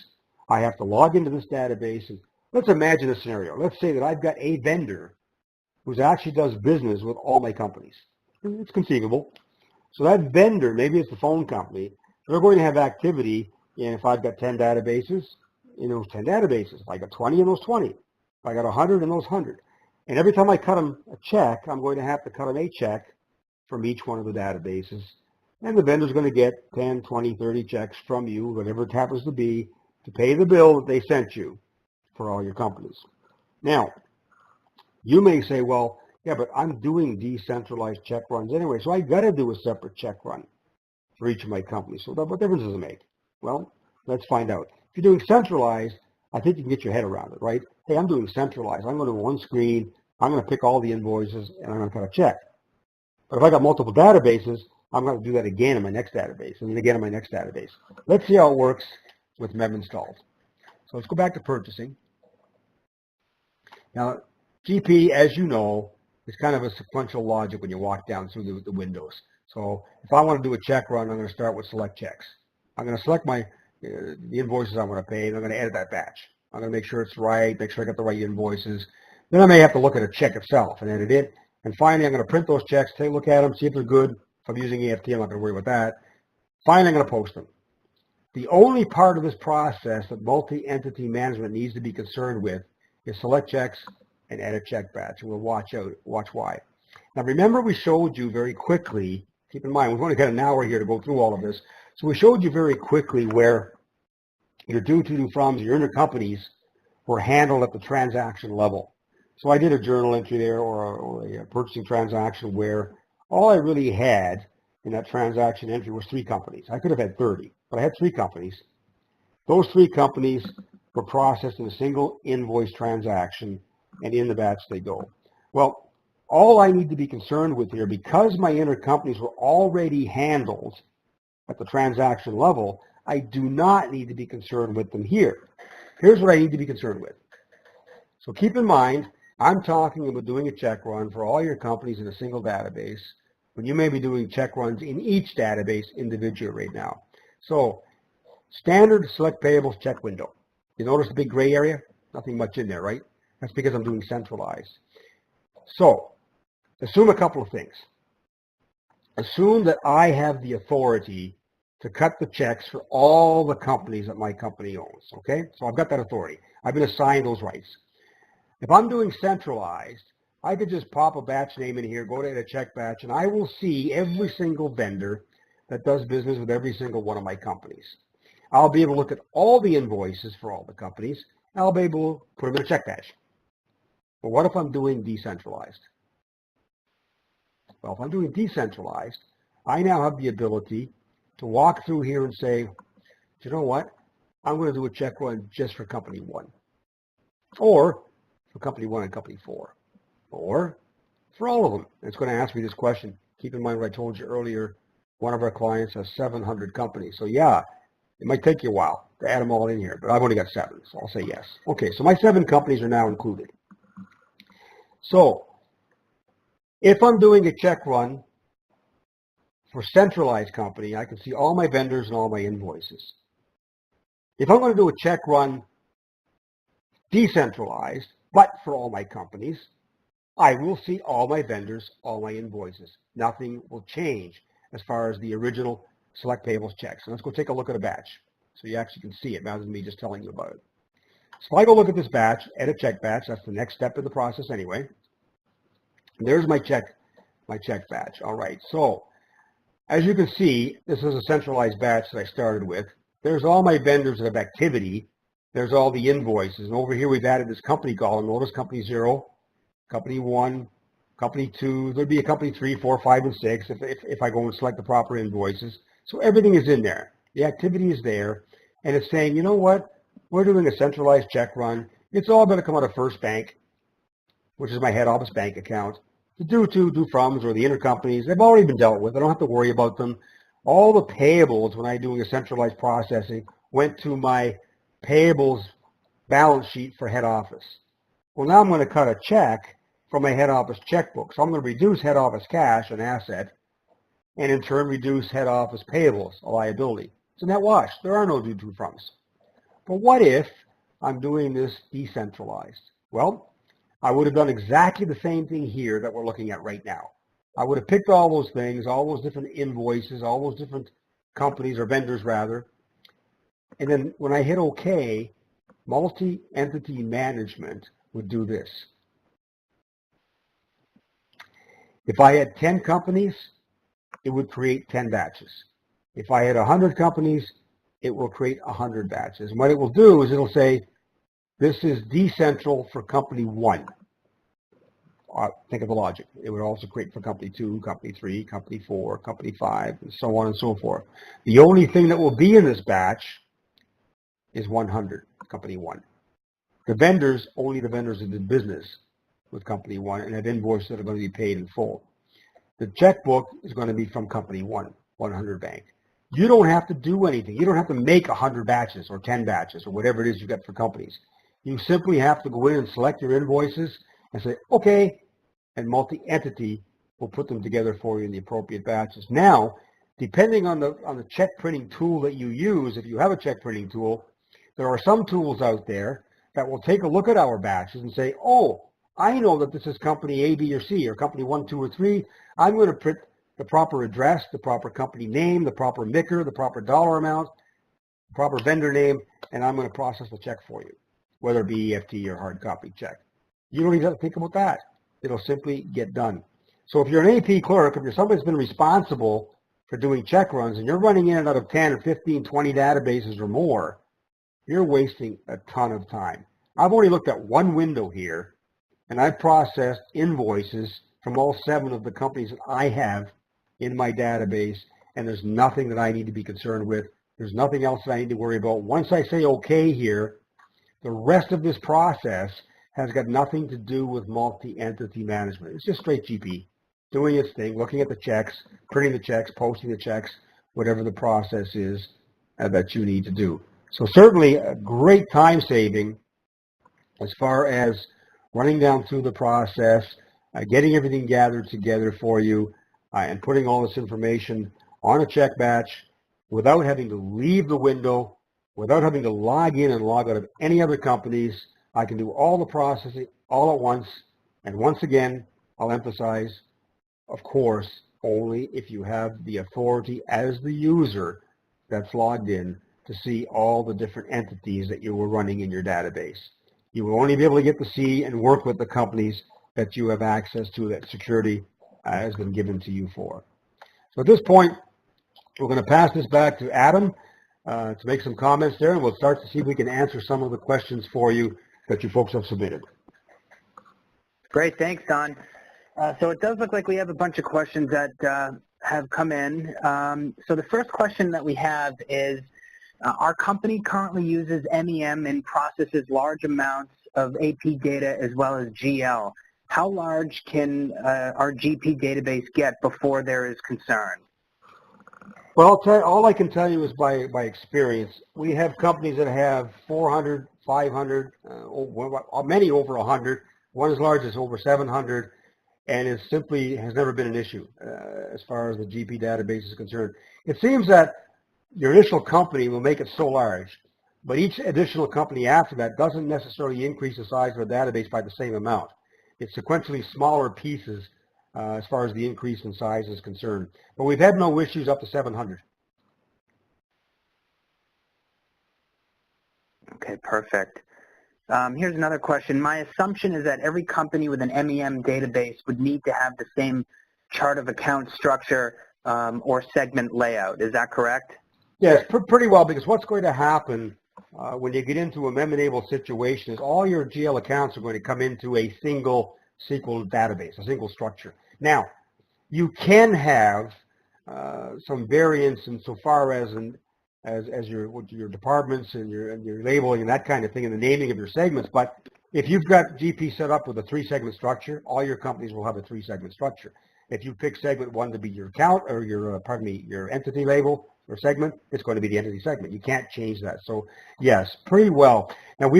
I have to log into this database, and let's imagine a scenario. Let's say that I've got a vendor who actually does business with all my companies. It's conceivable. So that vendor, maybe it's the phone company, they're going to have activity, and if I've got 10 databases, in those 10 databases. If I got 20 in those 20. If I got 100 in those 100. And every time I cut them a check, I'm going to have to cut them a check from each one of the databases. And the vendor's going to get 10, 20, 30 checks from you, whatever it happens to be, to pay the bill that they sent you for all your companies. Now, you may say, well, yeah, but I'm doing decentralized check runs anyway, so I got to do a separate check run for each of my companies. So what difference does it make? Well, let's find out. If you're doing centralized, I think you can get your head around it, right? Hey, I'm doing centralized. I'm going to one screen. I'm going to pick all the invoices, and I'm going to cut a check. But if I got multiple databases, I'm going to do that again in my next database, and then again in my next database. Let's see how it works with MEM installed. So let's go back to purchasing. Now, GP, as you know, is kind of a sequential logic when you walk down through the windows. So if I want to do a check run, I'm going to start with select checks. I'm going to select the invoices I want to pay, and I'm going to edit that batch. I'm going to make sure it's right, make sure I got the right invoices. Then I may have to look at a check itself and edit it. And finally, I'm going to print those checks, take a look at them, see if they're good. If I'm using EFT, I'm not going to worry about that. Finally, I'm going to post them. The only part of this process that multi-entity management needs to be concerned with is select checks and edit check batch. And we'll watch why. Now, remember we showed you very quickly, keep in mind, we've only got an hour here to go through all of this. So we showed you very quickly where your do froms, your intercompanies were handled at the transaction level. So I did a journal entry there or a purchasing transaction where all I really had in that transaction entry was 3 companies. I could have had 30, but I had 3 companies. Those 3 companies were processed in a single invoice transaction, and in the batch they go. Well, all I need to be concerned with here, because my intercompanies were already handled at the transaction level, I do not need to be concerned with them here. Here's what I need to be concerned with. So keep in mind, I'm talking about doing a check run for all your companies in a single database, when you may be doing check runs in each database individually right now. So standard select payables check window. You notice the big gray area? Nothing much in there, right? That's because I'm doing centralized. So assume a couple of things. Assume that I have the authority to cut the checks for all the companies that my company owns, okay? So I've got that authority. I've been assigned those rights. If I'm doing centralized, I could just pop a batch name in here, go to a check batch, and I will see every single vendor that does business with every single one of my companies. I'll be able to look at all the invoices for all the companies, and I'll be able to put them in a check batch. But what if I'm doing decentralized? Well, if I'm doing decentralized, I now have the ability to walk through here and say, you know what? I'm going to do a check run just for company 1, or for company 1 and company 4, or for all of them. And it's going to ask me this question. Keep in mind what I told you earlier, one of our clients has 700 companies. So yeah, it might take you a while to add them all in here, but I've only got 7, so I'll say yes. Okay, so my 7 companies are now included. So if I'm doing a check run for centralized company, I can see all my vendors and all my invoices. If I'm going to do a check run decentralized, but for all my companies, I will see all my vendors, all my invoices. Nothing will change as far as the original select payables checks. And let's go take a look at a batch so you actually can see it rather than me just telling you about it. So if I go look at this batch, edit check batch, that's the next step in the process anyway. And there's my check batch. All right, so as you can see, this is a centralized batch that I started with. There's all my vendors that have activity. There's all the invoices. And over here we've added this company column. Notice company 0, company 1, company 2. There'd be a company 3, 4, 5, and 6 if I go and select the proper invoices. So everything is in there. The activity is there. And it's saying, you know what? We're doing a centralized check run. It's all going to come out of First Bank, which is my head office bank account. The do froms or the intercompanies, they've already been dealt with. I don't have to worry about them. All the payables, when I'm doing a centralized processing, went to my payables balance sheet for head office. Well, now I'm going to cut a check from my head office checkbook. So I'm going to reduce head office cash, an asset, and in turn reduce head office payables, a liability. It's a net wash. There are no do froms. But what if I'm doing this decentralized? Well, I would have done exactly the same thing here that we're looking at right now. I would have picked all those things, all those different invoices, all those different companies or vendors rather. And then when I hit OK, multi-entity management would do this. If I had 10 companies, it would create 10 batches. If I had 100 companies, it will create 100 batches. And what it will do is it'll say, this is decentral for company 1. Think of the logic. It would also create for company 2, company 3, company 4, company 5, and so on and so forth. The only thing that will be in this batch is 100, company 1. The vendors, only the vendors that did business with company 1 and have invoices that are going to be paid in full. The checkbook is going to be from company 1, 100 bank. You don't have to do anything. You don't have to make 100 batches or 10 batches or whatever it is you got for companies. You simply have to go in and select your invoices and say, okay, and multi-entity will put them together for you in the appropriate batches. Now, depending on the check printing tool that you use, if you have a check printing tool, there are some tools out there that will take a look at our batches and say, oh, I know that this is company A, B, or C, or company 1, 2, or 3. I'm going to print the proper address, the proper company name, the proper MICR, the proper dollar amount, the proper vendor name, and I'm going to process the check for you, whether it be EFT or hard copy check. You don't even have to think about that. It'll simply get done. So if you're an AP clerk, if you're somebody that's been responsible for doing check runs and you're running in and out of 10 or 15, 20 databases or more, you're wasting a ton of time. I've only looked at one window here, and I've processed invoices from all 7 of the companies that I have in my database, and there's nothing that I need to be concerned with. There's nothing else that I need to worry about. Once I say okay here, the rest of this process has got nothing to do with multi-entity management. It's just straight GP, doing its thing, looking at the checks, printing the checks, posting the checks, whatever the process is that you need to do. So certainly a great time saving as far as running down through the process, getting everything gathered together for you, and putting all this information on a check batch without having to leave the window, without having to log in and log out of any other companies. I can do all the processing all at once. And once again, I'll emphasize, of course, only if you have the authority as the user that's logged in to see all the different entities that you were running in your database. You will only be able to get to see and work with the companies that you have access to, that security has been given to you for. So at this point, we're going to pass this back to Adam to make some comments there, and we'll start to see if we can answer some of the questions for you that you folks have submitted. Great, thanks, Don. So it does look like we have a bunch of questions that have come in. So the first question that we have is, our company currently uses MEM and processes large amounts of AP data as well as GL. How large can our GP database get before there is concern? Well, all I can tell you is by experience. We have companies that have 400, 500, many over 100. One as large as over 700, and it simply has never been an issue as far as the GP database is concerned. It seems that your initial company will make it so large, but each additional company after that doesn't necessarily increase the size of the database by the same amount. It's sequentially smaller pieces as far as the increase in size is concerned. But we've had no issues up to 700. Okay, perfect. Here's another question. My assumption is that every company with an MEM database would need to have the same chart of account structure or segment layout. Is that correct? Yes, pretty well, because what's going to happen when you get into a MEM-enabled situation is all your GL accounts are going to come into a single SQL database, a single structure. Now, you can have some variance insofar as your departments and your labeling and that kind of thing and the naming of your segments. But if you've got GP set up with a 3-segment structure, all your companies will have a 3-segment structure. If you pick segment 1 to be your account or your entity label or segment, it's going to be the entity segment. You can't change that. So yes, pretty well. Now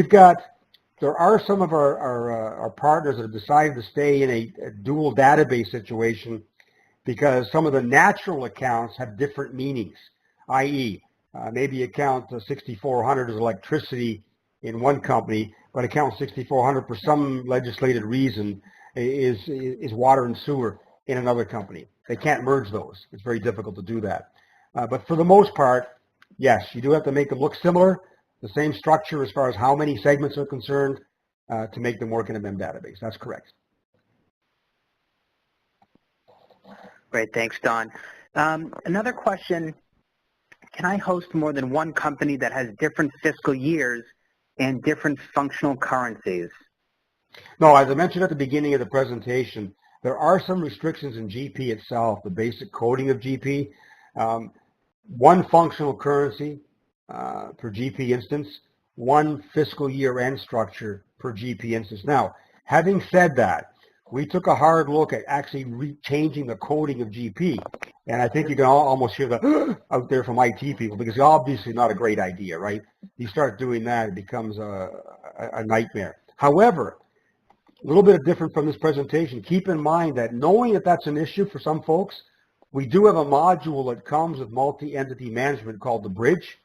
there are some of our partners that have decided to stay in a dual database situation because some of the natural accounts have different meanings, i.e., maybe account 6400 is electricity in one company, but account 6400 for some legislated reason is water and sewer in another company. They can't merge those. It's very difficult to do that. But for the most part, yes, you do have to make them look similar, the same structure as far as how many segments are concerned to make them work in a MEM database. That's correct. Great, thanks, Don. Another question, can I host more than one company that has different fiscal years and different functional currencies? No, as I mentioned at the beginning of the presentation, there are some restrictions in GP itself, the basic coding of GP. One functional currency per GP instance, one fiscal year end structure per GP instance. Now, having said that, we took a hard look at actually changing the coding of GP. And I think you can almost hear the out there from IT people, because it's obviously not a great idea, right? You start doing that, it becomes a nightmare. However, a little bit different from this presentation, keep in mind that knowing that that's an issue for some folks, we do have a module that comes with multi-entity management called the Bridge,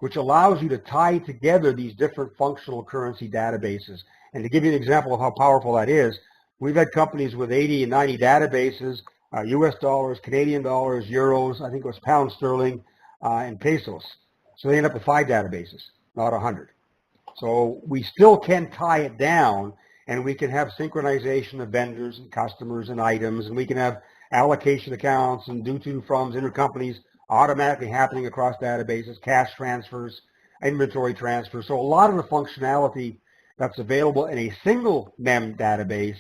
which allows you to tie together these different functional currency databases. And to give you an example of how powerful that is, we've had companies with 80 and 90 databases, US dollars, Canadian dollars, euros, I think it was pound sterling, and pesos. So they end up with 5 databases, not 100. So we still can tie it down, and we can have synchronization of vendors and customers and items, and we can have allocation accounts and due to, froms, intercompanies automatically happening across databases, cash transfers, inventory transfer. So a lot of the functionality that's available in a single MEM database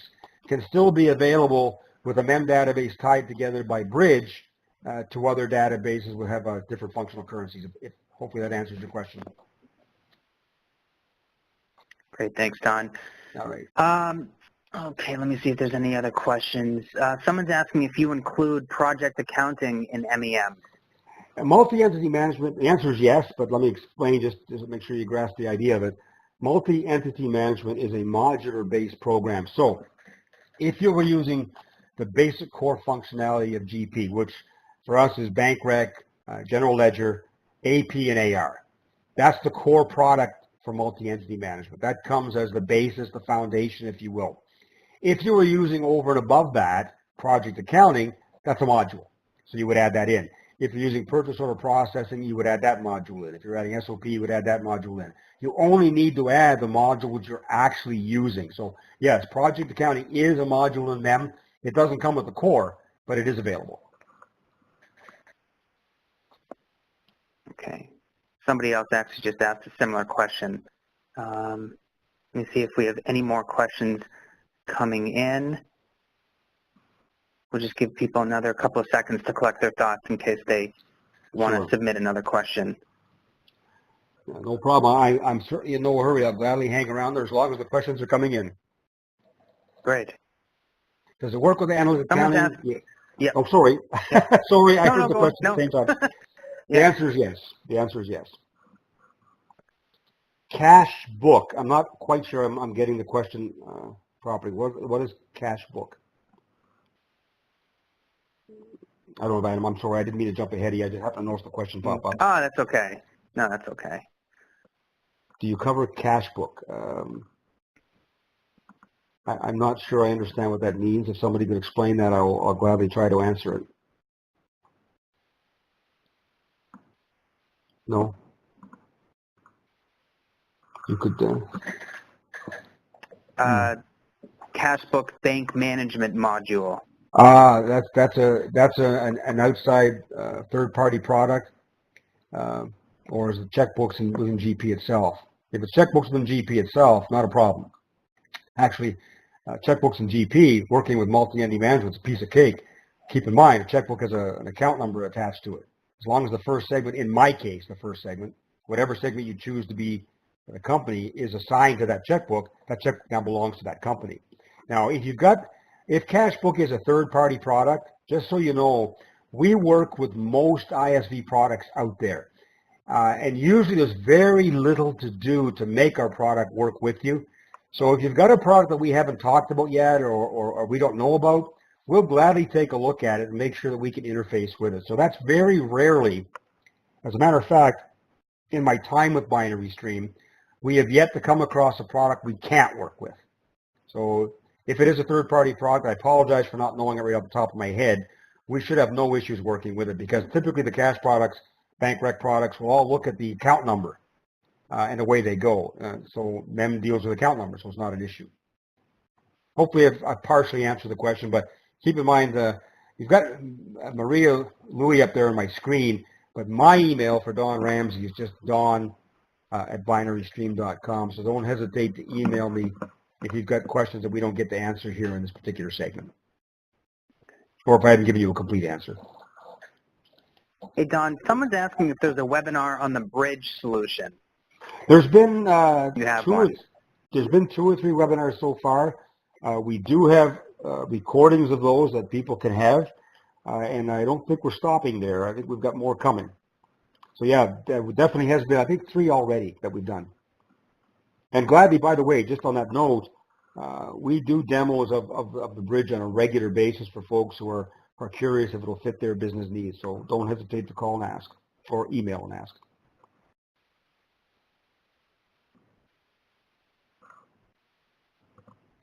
can still be available with a MEM database tied together by bridge to other databases that have different functional currencies. Hopefully that answers your question. Great, thanks, Don. All right. Okay, let me see if there's any other questions. Someone's asking if you include project accounting in MEM. Multi-entity management, the answer is yes, but let me explain just to make sure you grasp the idea of it. Multi-entity management is a modular-based program. So if you were using the basic core functionality of GP, which for us is bank rec, general ledger, AP, and AR, that's the core product for multi-entity management. That comes as the basis, the foundation, if you will. If you were using over and above that project accounting, that's a module. So you would add that in. If you're using purchase order processing, you would add that module in. If you're adding SOP, you would add that module in. You only need to add the module which you're actually using. So yes, project accounting is a module in MEM. It doesn't come with the core, but it is available. Okay. Somebody else actually just asked a similar question. Let me see if we have any more questions coming in. We'll just give people another couple of seconds to collect their thoughts in case they want to submit another question. No problem. I'm certainly in no hurry. I'll gladly hang around there as long as the questions are coming in. Great. Does it work with analytic accounting? Yeah. Oh, sorry. Sorry, I heard the question at the same time. The Yeah. answer is yes. The answer is yes. Cash book. I'm not quite sure I'm getting the question properly. What is cash book? I don't know, I'm sorry. I didn't mean to jump ahead of you. I just happened to notice the question pop up. Oh, that's okay. No, that's okay. Do you cover cash book? I'm not sure I understand what that means. If somebody could explain that, I'll gladly try to answer it. No? You could... Cash book bank management module. That's an outside third-party product, or is it checkbooks within GP itself? If it's checkbooks within GP itself, not a problem. Actually, checkbooks in GP working with multi-entity management is a piece of cake. Keep in mind, a checkbook has an account number attached to it. As long as the first segment, in my case, the first segment, whatever segment you choose to be the company is assigned to that checkbook now belongs to that company. Now, if Cashbook is a third-party product, just so you know, we work with most ISV products out there. And usually there's very little to do to make our product work with you. So if you've got a product that we haven't talked about yet or we don't know about, we'll gladly take a look at it and make sure that we can interface with it. So that's very rarely. As a matter of fact, in my time with Binary Stream, we have yet to come across a product we can't work with. So if it is a third-party product, I apologize for not knowing it right off the top of my head. We should have no issues working with it because typically the cash products, bank rec products, will all look at the account number and the way they go. So MEM deals with account number, so it's not an issue. Hopefully I've partially answered the question, but keep in mind you've got Maria Louie up there on my screen, but my email for Don Ramsey is just don@binarystream.com, so don't hesitate to email me if you've got questions that we don't get to answer here in this particular segment, or if I haven't given you a complete answer. Hey, Don, someone's asking if there's a webinar on the bridge solution. There's been there's been 2 or 3 webinars so far. We do have recordings of those that people can have, and I don't think we're stopping there. I think we've got more coming. So yeah, there definitely has been, I think, 3 already that we've done. And gladly, by the way, just on that note, we do demos of the bridge on a regular basis for folks who are curious if it'll fit their business needs. So don't hesitate to call and ask, or email and ask.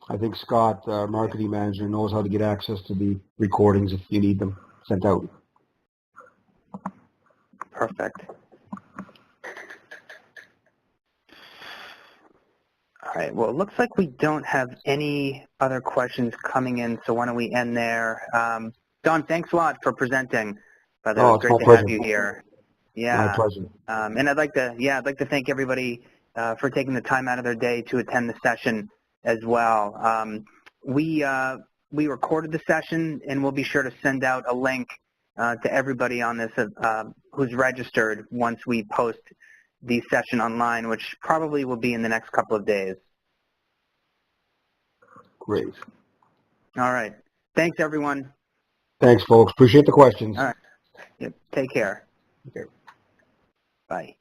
I think Scott, our marketing manager, knows how to get access to the recordings if you need them sent out. Perfect. All right, well, it looks like we don't have any other questions coming in, so why don't we end there. Don, thanks a lot for presenting. It was great to have you here. Yeah. My pleasure. And I'd like to thank everybody for taking the time out of their day to attend the session as well. We recorded the session, and we'll be sure to send out a link to everybody on this who's registered once we post the session online, which probably will be in the next couple of days. Great. All right. Thanks, everyone. Thanks, folks. Appreciate the questions. All right. Yep. Take care. Okay. Bye.